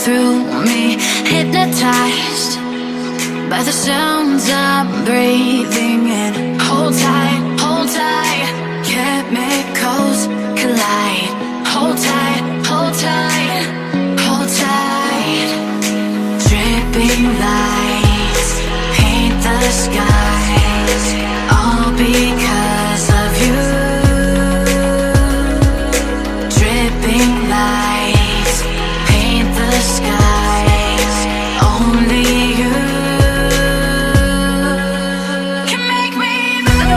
through me, hypnotized by the sounds I'm breathing in. Hold tight, chemicals collide. Hold tight, hold tight, hold tight. Dripping lights paint the skies, all because of you. Dripping lights paint the skies, only you can make me move.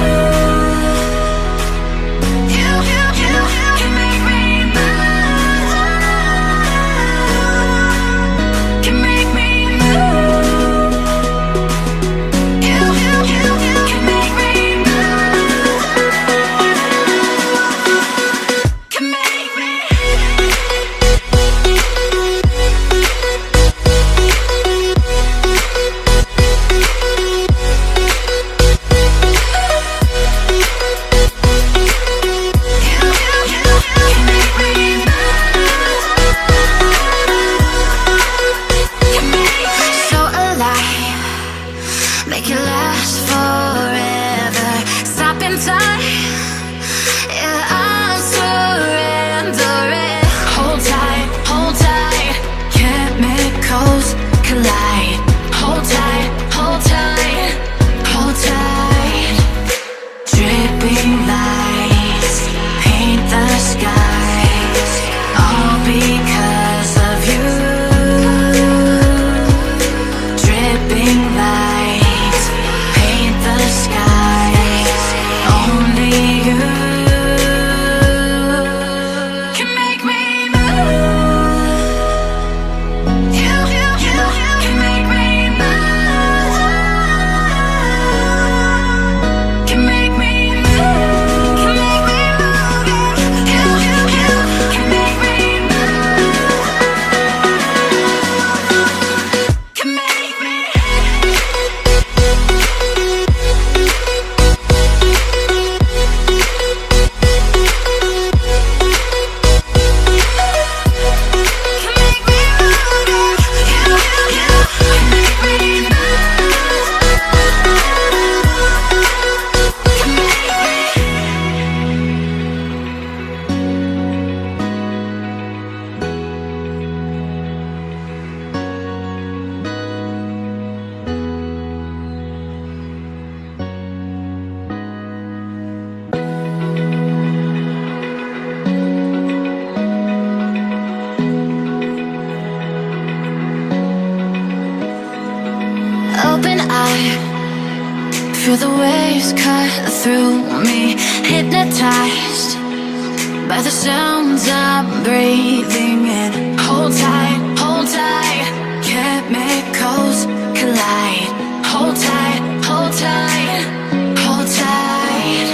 You can make me move. Can make me move. You can make me move. Can make me. So alive, make it last forever. Stop in time, yeah, I'm surrendering. Hold tight, chemicals collide. Hold tight, hold tight, hold tight. Dripping lights paint the skies, all because of you. Dripping lights paint the skies, only you can make me move. You can make me move. Can make me move. Can make me move. You can make me move. Can make me. Open eye, feel the waves cut through me, hypnotized by the sounds I'm breathing in. Hold tight, chemicals collide. Hold tight, hold tight, hold tight.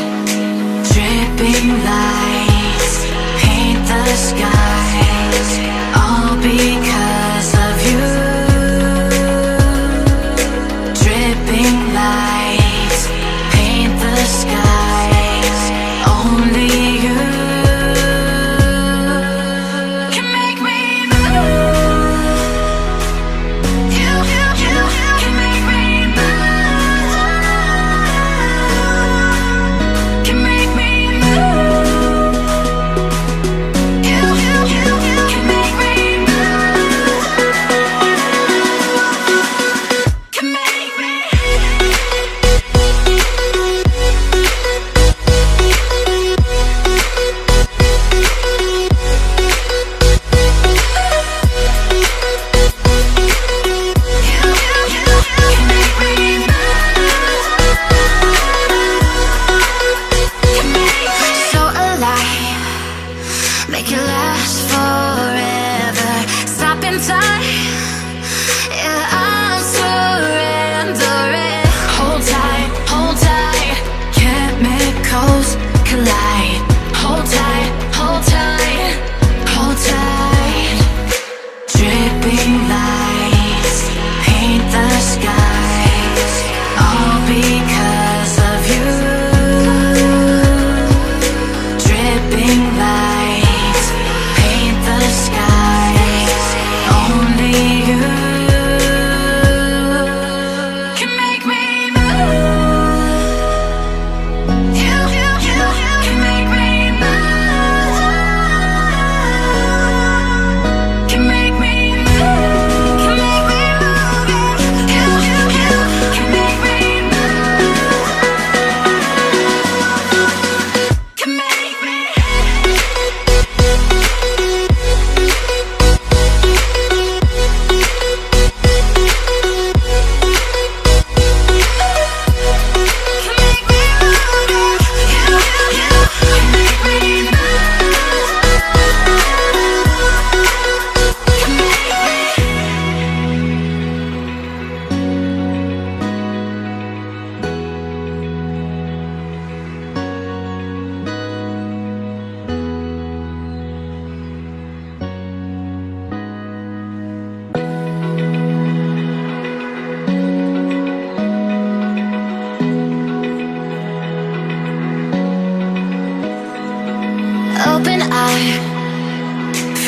Dripping lights paint the skies, all because of you. Dripping lights paint the skies, only you can make me move.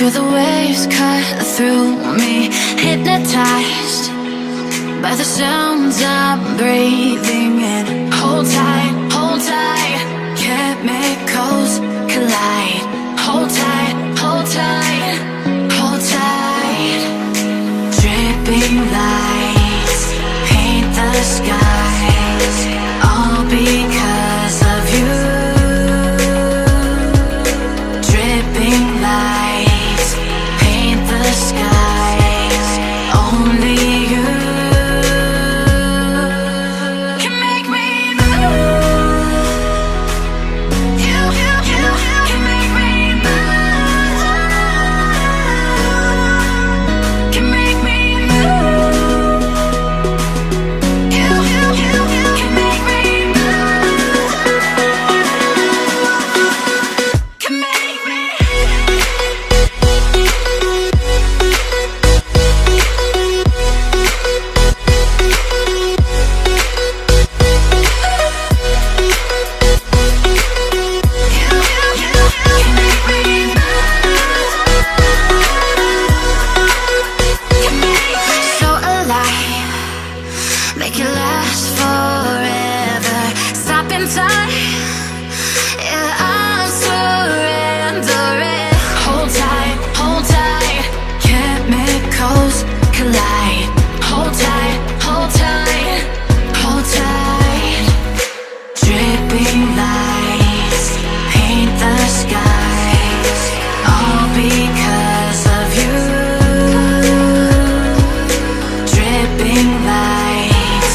Feel the waves cut through me, hypnotized by the sounds I'm breathing in. Hold tight, chemicals collide. Hold tight, hold tight, hold tight. Dripping lights paint the skies, all because of you. Dripping lights paint the skies, only you can make me move. You can make me move. Can make me move. You can make me move. Can make me. So alive, make it last forever. Stop in time, yeah, I'm surrendering. Hold tight, chemicals collide. Hold tight, hold tight, hold tight. Dripping lights paint the skies, all because of you. Dripping lights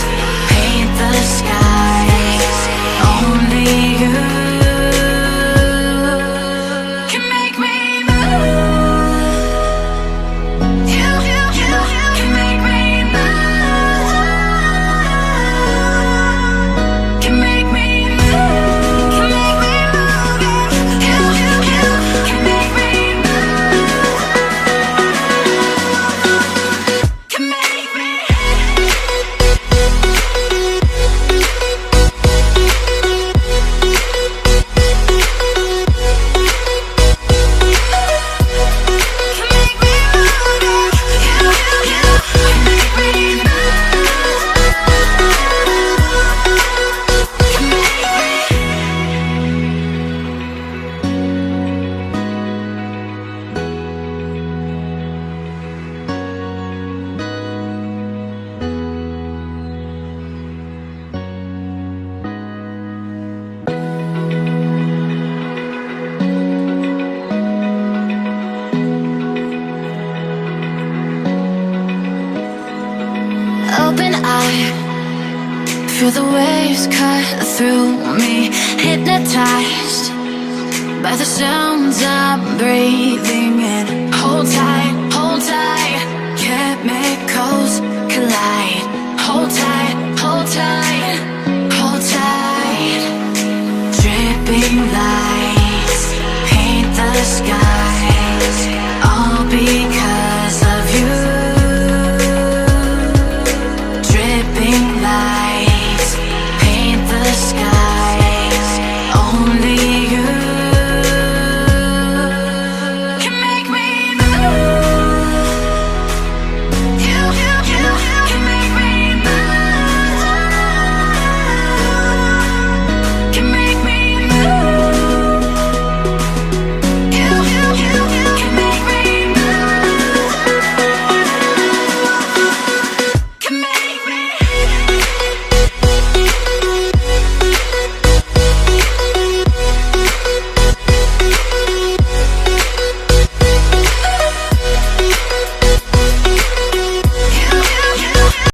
paint the skies, only you can make me move. You can make me move. Can make me move. Can make me move. You can make me move. Can make me. Open eye, feel the waves cut through me, hypnotized by the sounds I'm breathing in. Hold tight.